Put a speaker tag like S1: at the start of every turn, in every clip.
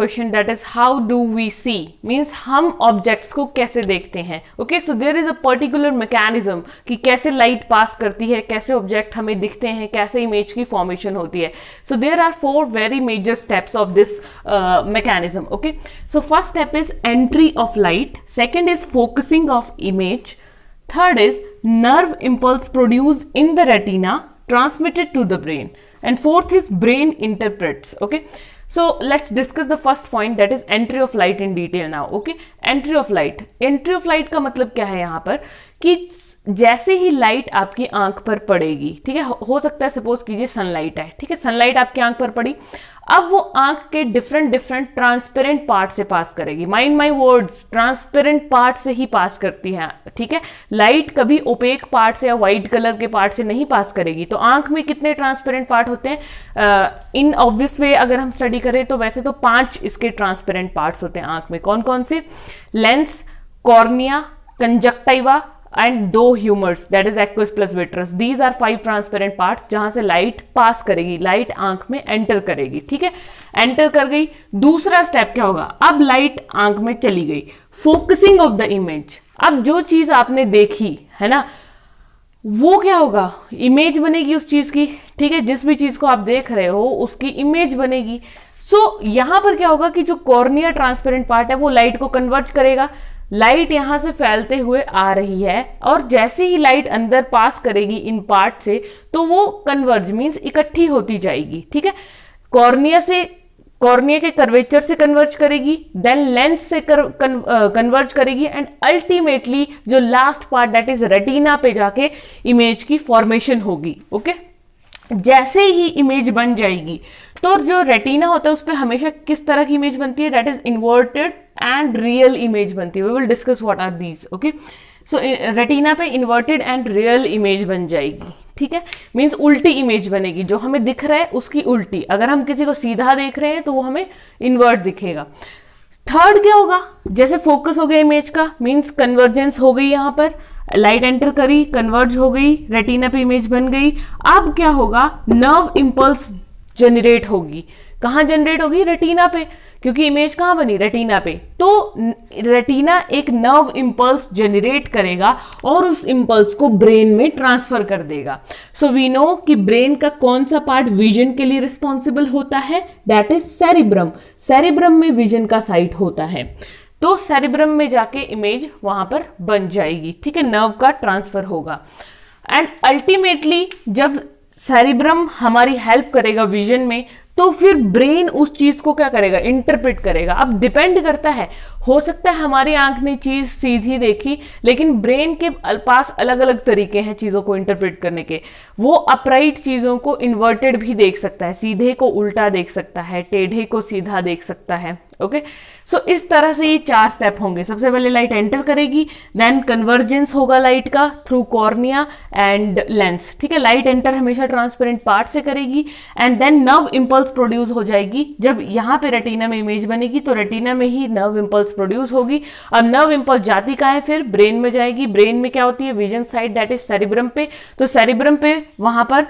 S1: Question that is how do we see, means हम objects को कैसे देखते हैं. Okay, so there is a particular mechanism कि कैसे लाइट पास करती है, कैसे ऑब्जेक्ट हमें दिखते हैं, कैसे इमेज की फॉर्मेशन होती है. So there are 4 very major steps of this mechanism. Okay, so first step is entry of light, second is focusing of image, third is nerve impulse produced in the retina transmitted to the brain, and fourth is brain interprets. Okay, so let's discuss the first point, that is entry of light in detail now. Okay, entry of light का मतलब क्या है यहाँ पर कि जैसे ही light आपकी आंख पर पड़ेगी, ठीक है, हो सकता है सपोज कीजिए सनलाइट है, ठीक है, सनलाइट आपकी आंख पर पड़ी, अब वो आंख के डिफरेंट ट्रांसपेरेंट पार्ट से पास करेगी. Mind my words, transparent part से ही पास करती है, ठीक है. लाइट कभी ओपेक पार्ट से या व्हाइट कलर के पार्ट से नहीं पास करेगी. तो आंख में कितने ट्रांसपेरेंट पार्ट होते हैं? इन ऑब्वियस वे अगर हम स्टडी करें तो वैसे तो 5 इसके ट्रांसपेरेंट पार्ट्स होते हैं आंख में. कौन कौन से? Lens, cornea, conjunctiva and 2 humours, that is aqueous plus vitreous. These are 5 transparent parts जहां से लाइट पास करेगी, लाइट आंख में एंटर करेगी. ठीक है, एंटर कर गई. दूसरा स्टेप क्या होगा? अब लाइट आंख में चली गई, फोकसिंग ऑफ द इमेज. अब जो चीज आपने देखी है ना, वो क्या होगा? इमेज बनेगी उस चीज की. ठीक है, जिस भी चीज को आप देख रहे हो उसकी इमेज बनेगी. सो यहां पर क्या होगा कि जो कॉर्निया ट्रांसपेरेंट पार्ट है वो लाइट को कन्वर्ज करेगा. लाइट यहां से फैलते हुए आ रही है और जैसे ही लाइट अंदर पास करेगी इन पार्ट से तो वो कन्वर्ज मींस इकट्ठी होती जाएगी. ठीक है, कॉर्निया के कर्वेचर से कन्वर्ज करेगी, देन लेंस से कन्वर्ज करेगी एंड अल्टीमेटली जो last part that is retina पे जाके इमेज की फॉर्मेशन होगी. ओके, जैसे ही इमेज बन जाएगी तो जो रेटिना होता है उस पर हमेशा किस तरह की इमेज बनती है? That is inverted and real image बनती है. We will discuss what are these. Okay, so retina पे इन्वर्टेड एंड रियल इमेज बन जाएगी. ठीक है, मींस उल्टी इमेज बनेगी. जो हमें दिख रहा है उसकी उल्टी. अगर हम किसी को सीधा देख रहे हैं तो वो हमें इन्वर्ट दिखेगा. थर्ड क्या होगा? जैसे फोकस हो गया इमेज का, मींस कन्वर्जेंस हो गई. यहां पर लाइट एंटर करी, कन्वर्ज हो गई, रेटिना पे इमेज बन गई. अब क्या होगा? नर्व इंपल्स जनरेट होगी. कहां जनरेट होगी? रेटिना पे, क्योंकि इमेज कहां बनी? रेटिना पे. तो रेटिना एक नर्व इंपल्स जनरेट करेगा और उस इंपल्स को ब्रेन में ट्रांसफर कर देगा. सो वी नो कि ब्रेन का कौन सा पार्ट विजन के लिए रिस्पॉन्सिबल होता है? That is cerebrum. सेरिब्रम में विजन का साइट होता है. तो सेरिब्रम में जाके इमेज वहां पर बन जाएगी. ठीक है, नर्व का ट्रांसफर होगा एंड अल्टीमेटली जब सेरिब्रम हमारी हेल्प करेगा विजन में तो फिर ब्रेन उस चीज को क्या करेगा? इंटरप्रेट करेगा. अब डिपेंड करता है, हो सकता है हमारी आंख ने चीज सीधी देखी लेकिन ब्रेन के पास अलग अलग तरीके हैं चीजों को इंटरप्रेट करने के. वो अपराइट चीजों को इन्वर्टेड भी देख सकता है, सीधे को उल्टा देख सकता है, टेढ़े को सीधा देख सकता है. ओके, सो इस तरह से ये 4 स्टेप होंगे. सबसे पहले लाइट एंटर करेगी, देन कन्वर्जेंस होगा लाइट का थ्रू कॉर्निया एंड लेंस. ठीक है, लाइट एंटर हमेशा ट्रांसपेरेंट पार्ट से करेगी and then nerve impulse produce हो जाएगी. जब यहाँ पे रेटिना में इमेज बनेगी तो रेटिना में ही नर्व इंपल्स प्रोड्यूस होगी. अब नर्व इंपल्स जाती कहाँ है? फिर ब्रेन में जाएगी. ब्रेन में क्या होती है? Vision site, that is cerebrum पे. तो सेरिब्रम पे वहां पर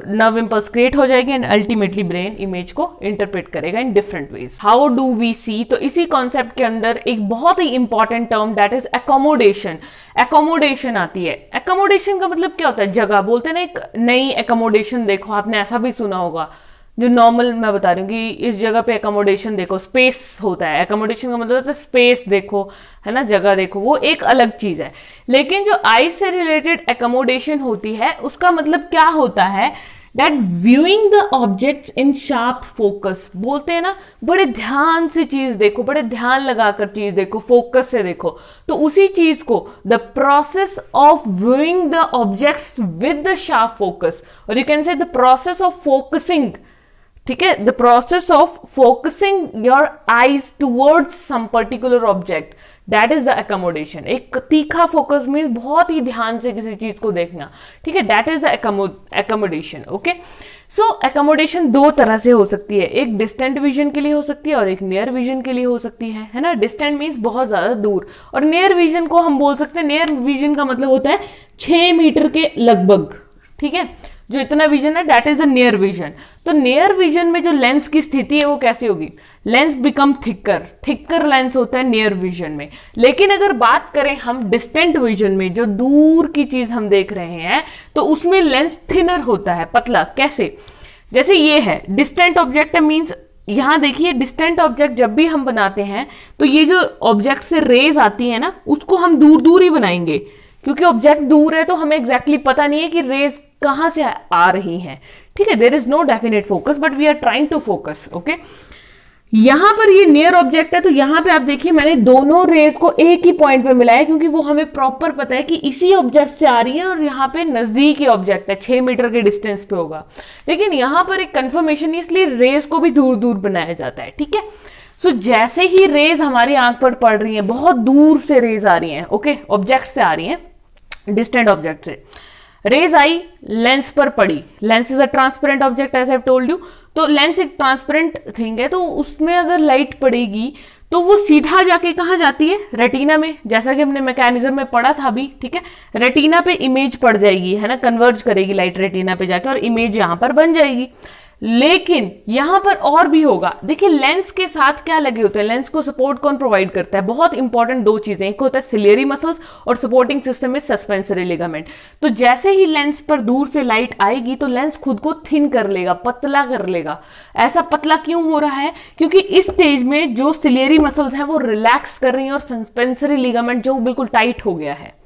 S1: नर्व इंपल्स क्रिएट हो जाएगी एंड अल्टीमेटली ब्रेन इमेज को इंटरप्रेट करेगा in different ways. How do we see? तो इसी कॉन्सेप्ट के अंदर एक बहुत ही important term that is accommodation. Accommodation आती है. एकोमोडेशन का मतलब क्या होता है? जगह. बोलते हैं ना एक नई एकोमोडेशन देखो, आपने ऐसा भी सुना होगा. जो नॉर्मल मैं बता रही हूँ कि इस जगह पे एकोमोडेशन देखो, स्पेस होता है. एकोमोडेशन का मतलब होता है स्पेस देखो, है ना, जगह देखो, वो एक अलग चीज है. लेकिन जो आई से रिलेटेड एकोमोडेशन होती है उसका मतलब क्या होता है? That viewing the objects in sharp focus. बोलते हैं ना, बड़े ध्यान से चीज देखो, बड़े ध्यान लगाकर चीज देखो, फोकस से देखो. तो उसी चीज को the process of viewing the objects with the sharp focus, और you can say the process of focusing. ठीक है, the process of focusing your eyes towards some particular object, that is the accommodation. एक तीखा focus means बहुत ही ध्यान से किसी चीज को देखना. ठीक है, that is the accommodation. Okay, so accommodation 2 तरह से हो सकती है. एक डिस्टेंट विजन के लिए हो सकती है और एक नियर विजन के लिए हो सकती है ना. डिस्टेंट मीन्स बहुत ज्यादा दूर, और नियर विजन को हम बोल सकते हैं, नियर विजन का मतलब होता है 6 मीटर के लगभग. ठीक है, जो इतना विजन है that is a near vision. तो नियर विजन में जो लेंस की स्थिति है वो कैसी होगी, लेंस बिकम थिकर लेंस होता है नियर विजन में। लेकिन अगर बात करें हम डिस्टेंट विजन में, जो दूर की चीज हम देख रहे हैं, तो उसमें लेंस थिनर होता है, पतला। कैसे, जैसे ये है डिस्टेंट ऑब्जेक्ट है, मीन्स यहां देखिए डिस्टेंट ऑब्जेक्ट जब भी हम बनाते हैं तो ये जो ऑब्जेक्ट से रेज आती है ना, उसको हम दूर दूर ही बनाएंगे, क्योंकि ऑब्जेक्ट दूर है तो हमें एग्जैक्टली पता नहीं है कि रेज कहां से आ रही हैं। ठीक है, there is no definite focus but we are trying to focus. Okay, यहां पर ये नियर ऑब्जेक्ट है, तो यहां पे आप देखिए मैंने दोनों रेज को एक ही पॉइंट पे मिलाया, क्योंकि वो हमें प्रॉपर पता है कि इसी ऑब्जेक्ट से आ रही है और यहाँ पे नजदीकी ऑब्जेक्ट है, 6 मीटर के डिस्टेंस पे होगा। लेकिन यहां पर एक कंफर्मेशन, इसलिए रेज को भी दूर दूर बनाया जाता है। ठीक है, सो जैसे ही रेज हमारी आंख पर पड़ रही है, बहुत दूर से रेज आ रही है, ओके, ऑब्जेक्ट से आ रही है, डिस्टेंट ऑब्जेक्ट से रेज आई, लेंस पर पड़ी। Lens is a transparent object as I have told you. तो लेंस एक ट्रांसपेरेंट थिंग है, तो उसमें अगर लाइट पड़ेगी तो वो सीधा जाके कहां जाती है, रेटिना में, जैसा कि हमने मैकेनिज्म में पढ़ा था अभी। ठीक है, रेटिना पे इमेज पड़ जाएगी, है ना, कन्वर्ज करेगी लाइट रेटिना पे जाके और इमेज यहां पर बन जाएगी। लेकिन यहां पर और भी होगा। देखिए लेंस के साथ क्या लगे होते हैं, लेंस को सपोर्ट कौन प्रोवाइड करता है, बहुत इंपॉर्टेंट दो चीजें, एक होता है सिलियरी मसल्स और सपोर्टिंग सिस्टम में सस्पेंसरी लिगामेंट। तो जैसे ही लेंस पर दूर से लाइट आएगी तो लेंस खुद को थिन कर लेगा, पतला कर लेगा। ऐसा पतला क्यों हो रहा है, क्योंकि इस स्टेज में जो सिलियरी मसल्स हैं वो रिलैक्स कर रही हैं और सस्पेंसरी लिगामेंट जो बिल्कुल टाइट हो गया है।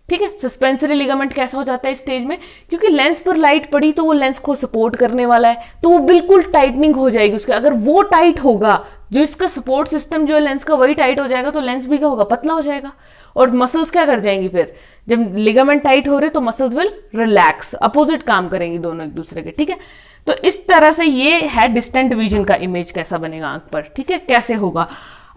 S1: ठीक है, सस्पेंसरी लिगामेंट कैसा हो जाता है इस स्टेज में, क्योंकि लेंस पर लाइट पड़ी तो वो लेंस को सपोर्ट करने वाला है, तो वो बिल्कुल टाइटनिंग हो जाएगी उसके। अगर वो टाइट होगा, जो इसका सपोर्ट सिस्टम जो है लेंस का वही टाइट हो जाएगा, तो लेंस भी क्या होगा, पतला हो जाएगा। और मसल्स क्या कर जाएंगी फिर, जब लिगामेंट टाइट हो रहे तो मसल्स विल रिलैक्स, अपोजिट काम करेंगी दोनों एक दूसरे के। ठीक है, तो इस तरह से ये है डिस्टेंट विजन का इमेज कैसा बनेगा आंख पर। ठीक है, कैसे होगा।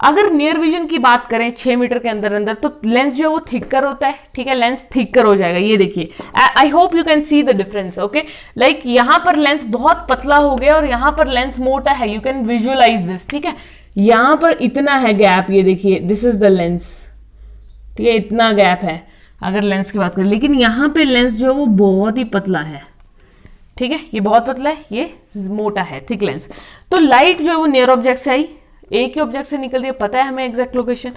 S1: अगर नियर विजन की बात करें 6 मीटर के अंदर अंदर, तो लेंस जो है वो थिकर होता है। ठीक है, लेंस थिकर हो जाएगा, ये देखिए, I hope you can see the difference. Okay, like यहां पर लेंस बहुत पतला हो गया और यहां पर लेंस मोटा है, यू कैन विजुअलाइज दिस। ठीक है, यहां पर इतना है गैप, ये देखिए, दिस इज द लेंस। ठीक है, इतना गैप है अगर लेंस की बात करें, लेकिन यहां पे लेंस जो है वो बहुत ही पतला है। ठीक है, ये बहुत पतला है, ये मोटा है, थिक लेंस। तो लाइट जो है वो नियर ऑब्जेक्ट से आई, एक ही ऑब्जेक्ट से निकल रही है, पता है हमें एग्जैक्ट लोकेशन।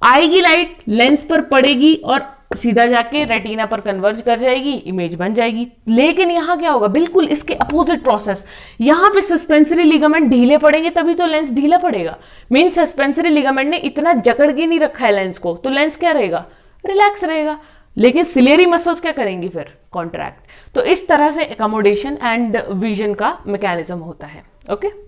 S1: आएगी लाइट, लेंस पर पड़ेगी और सीधा जाके रेटिना पर कन्वर्ज कर जाएगी, इमेज बन जाएगी। लेकिन यहां क्या होगा, बिल्कुल इसके अपोजिट प्रोसेस। यहां पे सस्पेंसरी लिगामेंट ढीले पड़ेंगे तभी तो लेंस ढीला पड़ेगा। मीन सस्पेंसरी लिगामेंट ने इतना जकड़ के नहीं रखा है लेंस को, तो लेंस क्या रहेगा, रिलैक्स रहेगा। लेकिन सिलियरी मसल्स क्या करेंगी फिर, कॉन्ट्रैक्ट। तो इस तरह से एकोमोडेशन एंड विजन का मैकेनिज्म होता है। ओके।